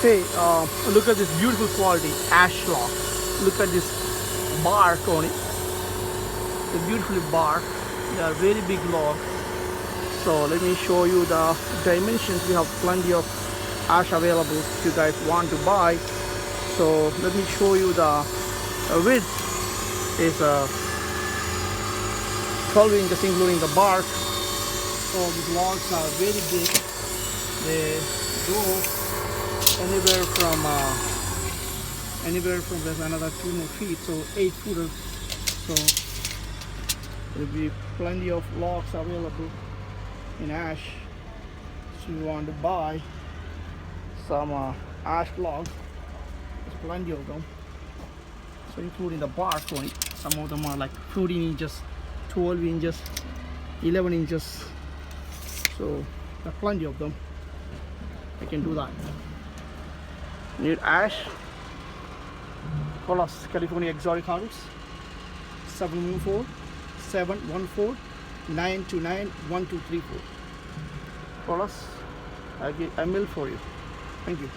Hey, look at this beautiful quality ash log. Look at this bark on it. The beautiful bark. They are very big log. So let me show you the dimensions. We have plenty of ash available if you guys want to buy. So let me show you the width is 12 inches including the bark. So these logs are very big. They go anywhere from there's another 2 more feet, so 8 footers. So there'll be plenty of logs available in ash. So you want to buy some ash logs, there's plenty of them. So including the bark on it. Some of them are like 14 inches, 12 inches, 11 inches. So there are plenty of them. I can do that. Need ash. Call us California Exotic Hardwoods 714-714-929-1234. Call us. I mill for you. Thank you.